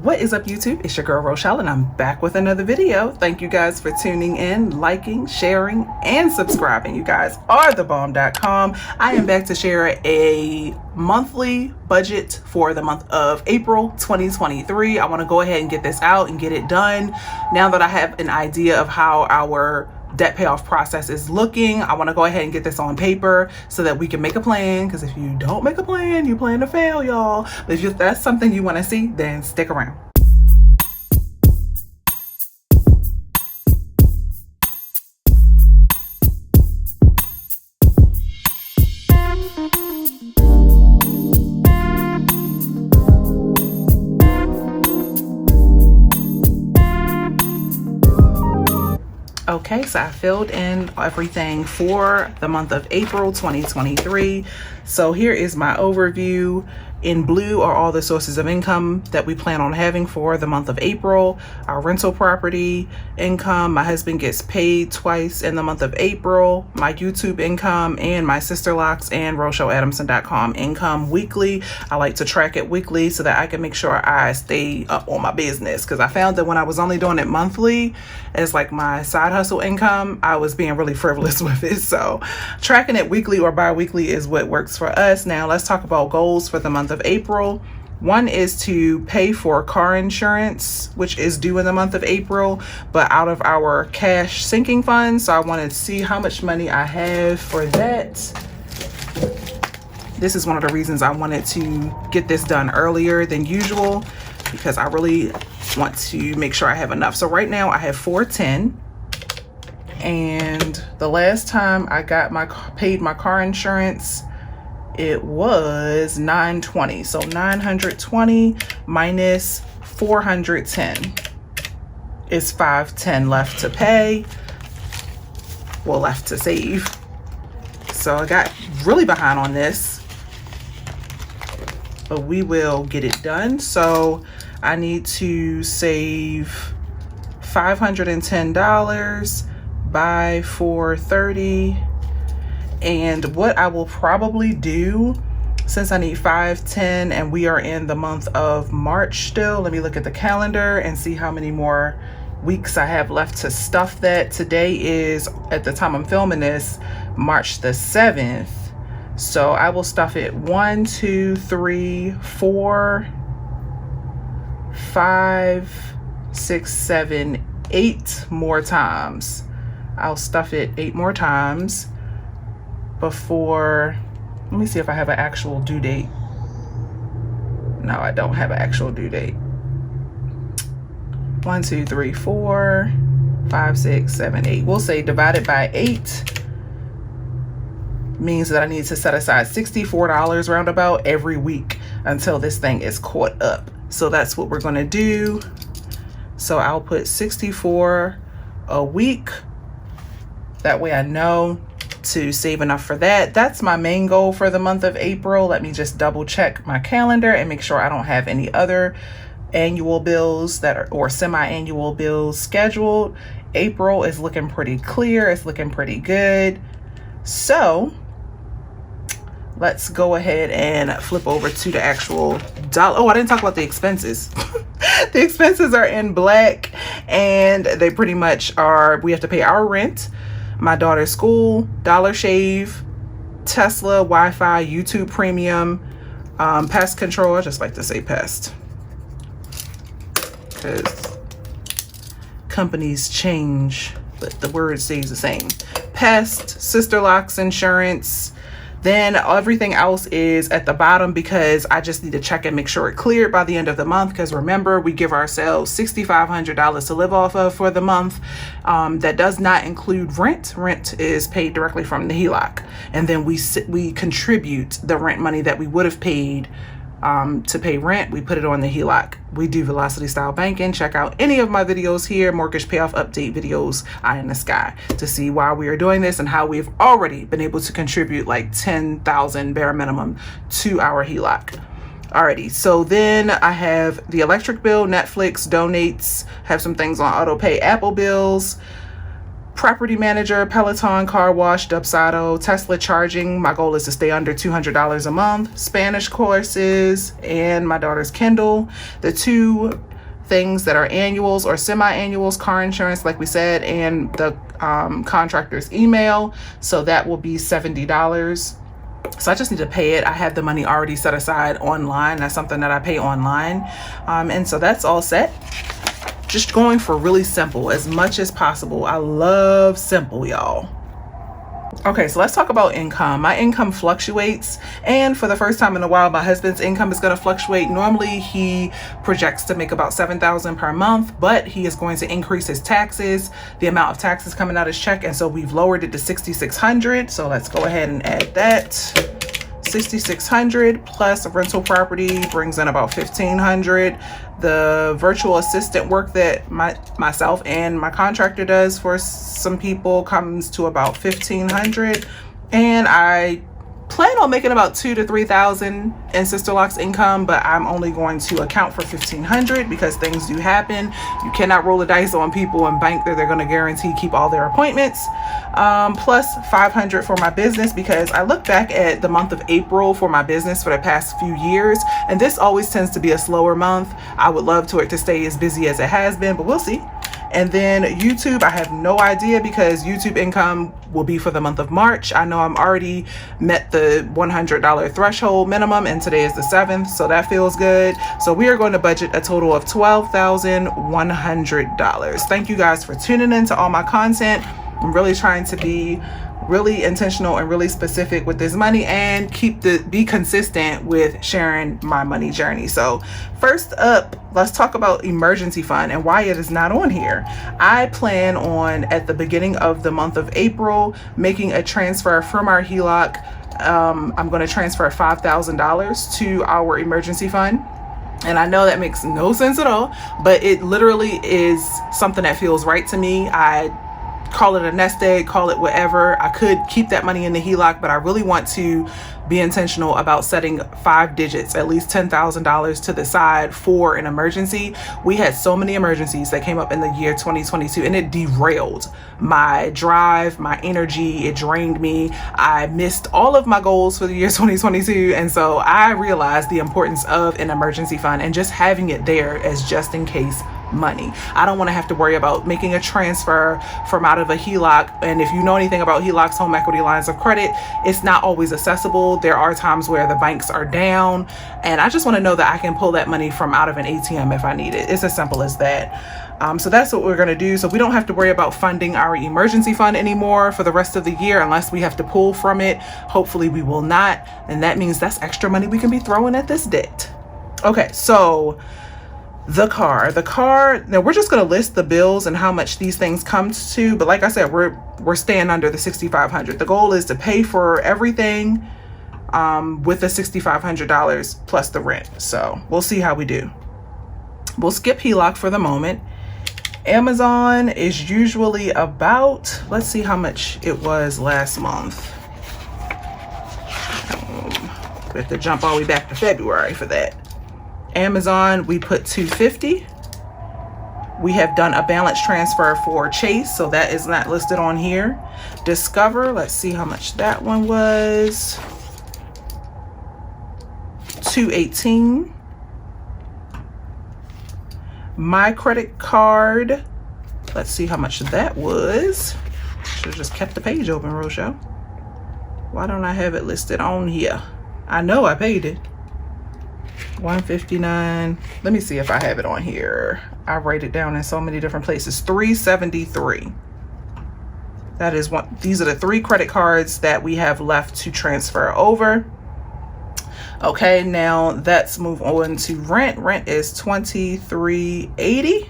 What is up, YouTube? It's your girl Rochelle, and I'm back with another video. Thank you guys for tuning in, liking, sharing, and subscribing. You guys are thebomb.com. I am back to share a monthly budget for the month of April 2023. I want to go ahead and get this out and get it done. Now that I have an idea of how our debt payoff process is looking, I want to go ahead and get this on paper so that we can make a plan, because if you don't make a plan, you plan to fail, y'all. But if that's something you want to see, then stick around. Okay, so I filled in everything for the month of April 2023. So here is my overview. In blue are all the sources of income that we plan on having for the month of April. Our rental property income, my husband gets paid twice in the month of April, my YouTube income, and my Sister Locks and RochelleAdamson.com income weekly. I like to track it weekly so that I can make sure I stay up on my business, because I found that when I was only doing it monthly as like my side hustle income, I was being really frivolous with it. So tracking it weekly or bi-weekly is what works for us. Now let's talk about goals for the month of April. One is to pay for car insurance, which is due in the month of April, but out of our cash sinking funds. So I want to see how much money I have for that. This is one of the reasons I wanted to get this done earlier than usual, because I really want to make sure I have enough. So right now I have $410, and the last time I got paid my car insurance, it was $920. So $920 minus $410 is $510 left to pay. Well, left to save. So I got really behind on this, but we will get it done. So I need to save $510 by $430. And what I will probably do, since I need 510 and we are in the month of March still, let me look at the calendar and see how many more weeks I have left to stuff that. Today is, at the time I'm filming this, March the 7th. So I will stuff it 1, 2, 3, 4, 5, 6, 7, 8 more times. I'll stuff it 8 more times before, let me see if I have an actual due date. No, I don't have an actual due date. 1, 2, 3, 4, 5, 6, 7, 8. We'll say divided by 8 means that I need to set aside $64 roundabout every week until this thing is caught up. So that's what we're going to do. So I'll put 64 a week. That way I know to save enough for that. That's my main goal for the month of April. Let me just double check my calendar and make sure I don't have any other annual bills or semi-annual bills scheduled. April is looking pretty clear. It's looking pretty good. So let's go ahead and flip over to the actual dollar. Oh, I didn't talk about the expenses. The expenses are in black, and they pretty much are, we have to pay our rent, my daughter's school, Dollar Shave, Tesla, Wi-Fi, YouTube Premium, pest control. I just like to say pest, because companies change, but the word stays the same. Pest, Sister Locks insurance. Then everything else is at the bottom, because I just need to check and make sure it cleared by the end of the month. Because remember, we give ourselves $6,500 to live off of for the month. That does not include rent. Rent is paid directly from the HELOC. And then we contribute the rent money that we would have paid to pay rent. We put it on the HELOC. We do velocity style banking. Check out any of my videos here, mortgage payoff update videos, eye in the sky, to see why we are doing this and how we've already been able to contribute like 10,000 bare minimum to our HELOC. Alrighty, so then I have the electric bill, Netflix, donates, have some things on auto pay, Apple bills, property manager, Peloton, car wash, Dubsado, Tesla charging. My goal is to stay under $200 a month. Spanish courses and my daughter's Kindle. The two things that are annuals or semi-annuals, car insurance, like we said, and the contractor's email. So that will be $70. So I just need to pay it. I have the money already set aside online. That's something that I pay online. And so that's all set. Just going for really simple as much as possible. I love simple, y'all. Okay, so let's talk about income. My income fluctuates, and for the first time in a while, my husband's income is going to fluctuate. Normally, he projects to make about $7,000 per month, but he is going to increase his taxes, the amount of taxes coming out his check, and so we've lowered it to $6,600. So let's go ahead and add that. $6,600 plus rental property brings in about $1,500. The virtual assistant work that myself and my contractor does for some people comes to about $1,500, and I plan on making about $2,000 to $3,000 in Sister Loc's income, but I'm only going to account for $1,500 because things do happen. You cannot roll the dice on people and bank that they're going to guarantee keep all their appointments. Plus $500 for my business, because I look back at the month of April for my business for the past few years, and this always tends to be a slower month. I would love for it to stay as busy as it has been, but we'll see. And then YouTube, I have no idea, because YouTube income will be for the month of March. I know I'm already met the $100 threshold minimum, and today is the 7th, so that feels good. So we are going to budget a total of $12,100. Thank you guys for tuning in to all my content. I'm really trying to be really intentional and really specific with this money, and be consistent with sharing my money journey. So first up, let's talk about emergency fund and why it is not on here. I plan on, at the beginning of the month of April, making a transfer from our HELOC. I'm going to transfer $5,000 to our emergency fund. And I know that makes no sense at all, but it literally is something that feels right to me. I call it a nest egg, call it whatever. I could keep that money in the HELOC, but I really want to be intentional about setting 5 digits, at least $10,000 to the side for an emergency. We had so many emergencies that came up in the year 2022, and it derailed my drive, my energy. It drained me. I missed all of my goals for the year 2022. And so I realized the importance of an emergency fund and just having it there as just in case money. I don't want to have to worry about making a transfer from out of a HELOC. And if you know anything about HELOCs, home equity lines of credit, it's not always accessible. There are times where the banks are down, and I just want to know that I can pull that money from out of an ATM if I need it. It's as simple as that. So that's what we're going to do. So we don't have to worry about funding our emergency fund anymore for the rest of the year, unless we have to pull from it. Hopefully we will not. And that means that's extra money we can be throwing at this debt. Okay, so the car, now we're just going to list the bills and how much these things come to, but like I said, we're staying under the $6,500. The goal is to pay for everything with the $6,500 plus the rent. So we'll see how we do. We'll skip HELOC for the moment. Amazon is usually about, let's see how much it was last month. We have to jump all the way back to February for that. Amazon, we put $250. We have done a balance transfer for Chase, so that is not listed on here. Discover, let's see how much that one was. $218. My credit card, let's see how much that was. Should have just kept the page open, Rochelle. Why don't I have it listed on here? I know I paid it. $159. Let me see if I have it on here. I write it down in so many different places. $373. That is one. These are the 3 credit cards that we have left to transfer over. Okay, now let's move on to rent. Rent is $23.80.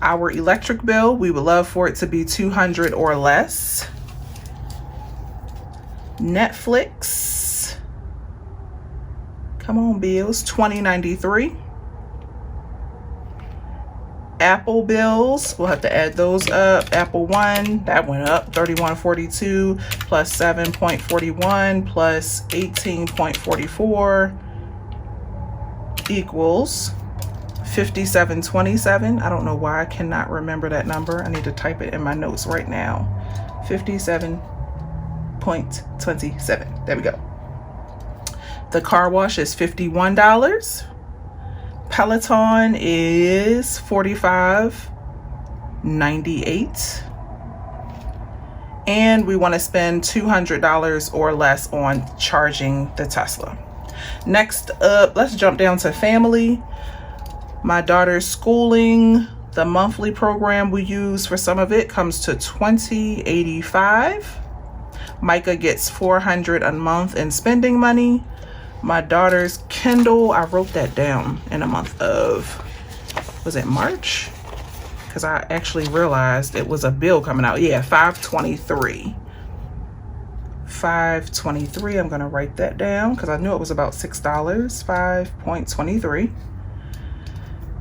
Our electric bill, we would love for it to be $200 or less. Netflix, come on, bills, $20.93. Apple bills, we'll have to add those up. Apple One, that went up, $31.42 plus $7.41 plus $18.44 equals $57.27. I don't know why I cannot remember that number. I need to type it in my notes right now. $57.27. There we go. The car wash is $51. Peloton is $45.98. And we want to spend $200 or less on charging the Tesla. Next up, let's jump down to family. My daughter's schooling, the monthly program we use for some of it comes to $20.85. Micah gets $400 a month in spending money. My daughter's Kindle, I wrote that down in a month of, was it March? Because I actually realized it was a bill coming out. Yeah, $523. $523. I'm gonna write that down because I knew it was about $6. $5.23.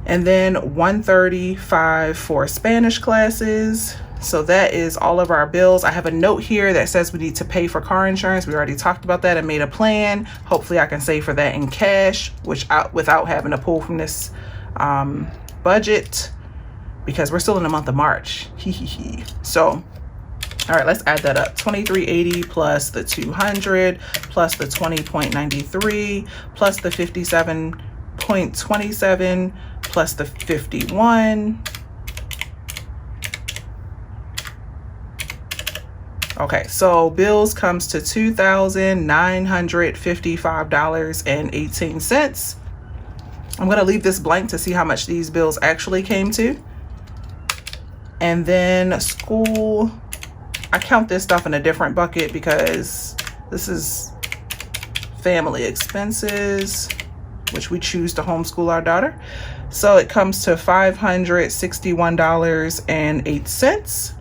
And then $135 for Spanish classes. So that is all of our bills. I have a note here that says we need to pay for car insurance. We already talked about that and made a plan. Hopefully I can save for that in cash, without having to pull from this budget, because we're still in the month of March. So, all right, let's add that up. $23.80 plus the $200 plus the $20.93 plus the $57.27 plus the $51. Okay, so bills comes to $2,955.18. I'm gonna leave this blank to see how much these bills actually came to. And then school, I count this stuff in a different bucket because this is family expenses, which we choose to homeschool our daughter. So it comes to $561.08.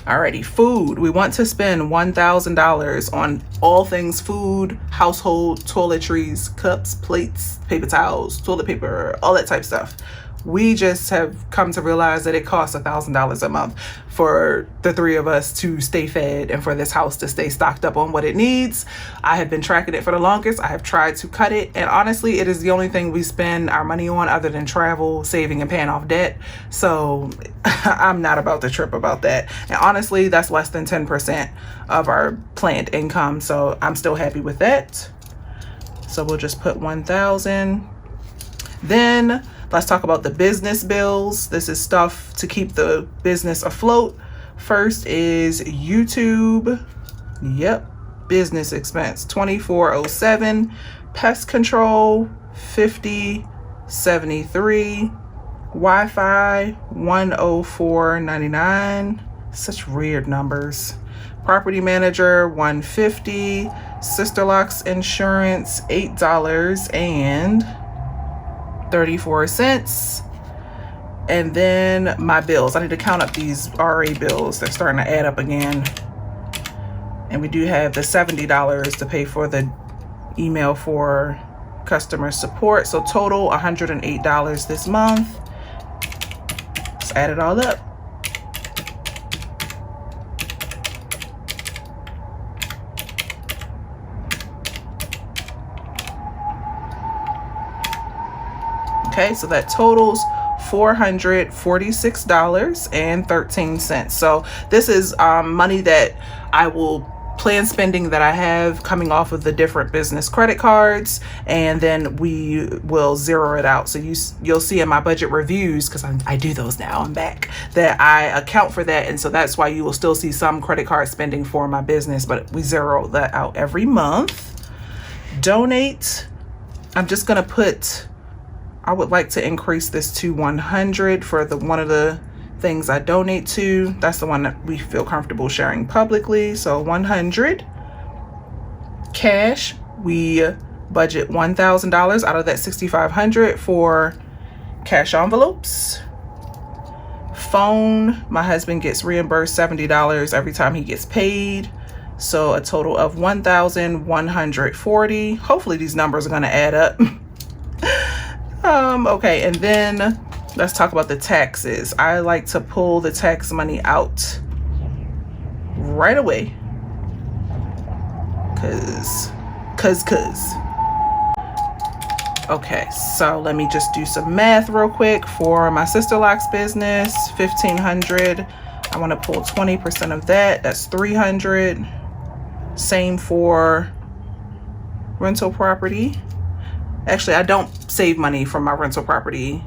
Alrighty, food. We want to spend $1,000 on all things food, household, toiletries, cups, plates, paper towels, toilet paper, all that type of stuff. We just have come to realize that it costs $1,000 a month for the three of us to stay fed and for this house to stay stocked up on what it needs. I have been tracking it for the longest. I have tried to cut it. And honestly, it is the only thing we spend our money on other than travel, saving, and paying off debt. So I'm not about to trip about that. And honestly, that's less than 10% of our planned income. So I'm still happy with that. So we'll just put 1,000. Then let's talk about the business bills. This is stuff to keep the business afloat. First is YouTube. Yep, business expense, $24.07. Pest control, $50.73. Wi-Fi, $104.99. Such weird numbers. Property manager, $150. Sister Locks insurance, $8.34. And then my bills. I need to count up these RA bills. They're starting to add up again. And we do have the $70 to pay for the email for customer support. So total $108 this month. Let's add it all up. Okay, so that totals $446.13. So this is money that I will plan spending that I have coming off of the different business credit cards, and then we will zero it out. So you'll see in my budget reviews, because I do those now, I'm back, that I account for that. And so that's why you will still see some credit card spending for my business, but we zero that out every month. Donate, I'm just gonna put, I would like to increase this to 100 for one of the things I donate to. That's the one that we feel comfortable sharing publicly. So 100. Cash, we budget $1,000 out of that $6,500 for cash envelopes. Phone, my husband gets reimbursed $70 every time he gets paid. So a total of $1,140. Hopefully these numbers are gonna add up. Okay, and then let's talk about the taxes. I like to pull the tax money out right away. Cause. Okay, so let me just do some math real quick. For my Sister Locks business, $1,500. I want to pull 20% of that. That's $300. Same for rental property. Actually, I don't save money from my rental property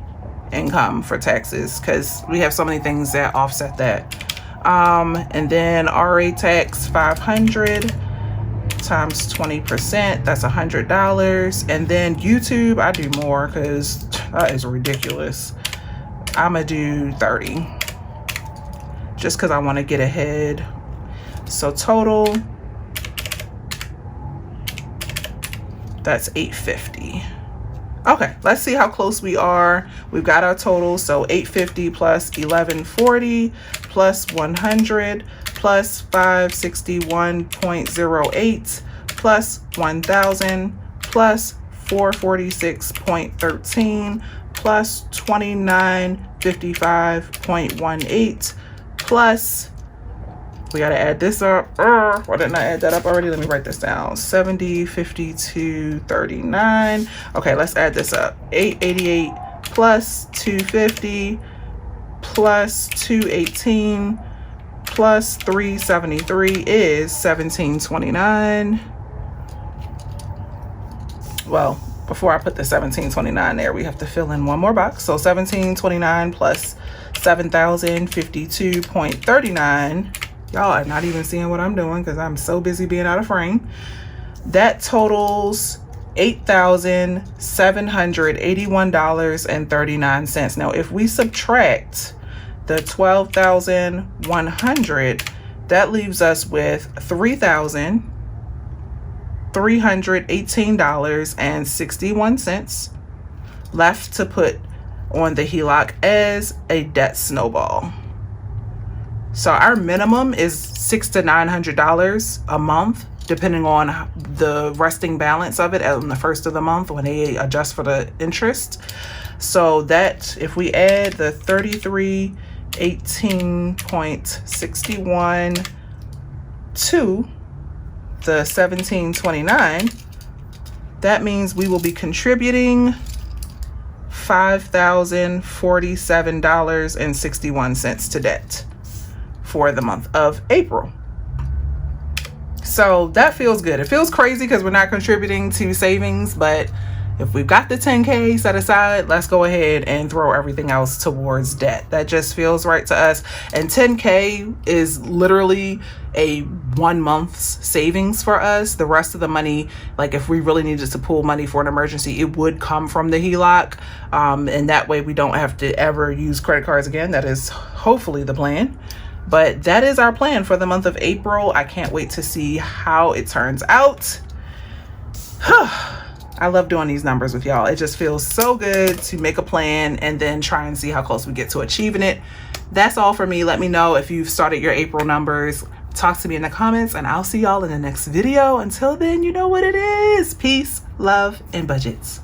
income for taxes because we have so many things that offset that. And then RA tax 500 times 20%, that's $100. And then YouTube, I do more because that is ridiculous. I'ma do 30 just because I want to get ahead. So total, that's $850. Okay, let's see how close we are. We've got our total. So $850 plus $1140 plus 100 plus 561.08 plus 1000 plus 446.13 plus 2955.18 plus, we got to add this up. Why didn't I add that up already? Let me write this down. 70, 52, 39. Okay, let's add this up. 888 plus 250 plus 218 plus 373 is 1729. Well, before I put the 1729 there, we have to fill in one more box. So 1729 plus 7052.39. Y'all are not even seeing what I'm doing because I'm so busy being out of frame. That totals $8,781.39. Now, if we subtract the 12,100, that leaves us with $3,318.61 left to put on the HELOC as a debt snowball. So our minimum is $600 to $900 a month, depending on the resting balance of it on the first of the month when they adjust for the interest. So that if we add the 3318.61 to the 1729, that means we will be contributing $5,047.61 to debt for the month of April. So that feels good. It feels crazy because we're not contributing to savings, but if we've got the 10K set aside, let's go ahead and throw everything else towards debt. That just feels right to us. And 10K is literally a 1 month's savings for us. The rest of the money, like if we really needed to pull money for an emergency, it would come from the HELOC. And that way we don't have to ever use credit cards again. That is hopefully the plan. But that is our plan for the month of April. I can't wait to see how it turns out. I love doing these numbers with y'all. It just feels so good to make a plan and then try and see how close we get to achieving it. That's all for me. Let me know if you've started your April numbers. Talk to me in the comments and I'll see y'all in the next video. Until then, you know what it is. Peace, love, and budgets.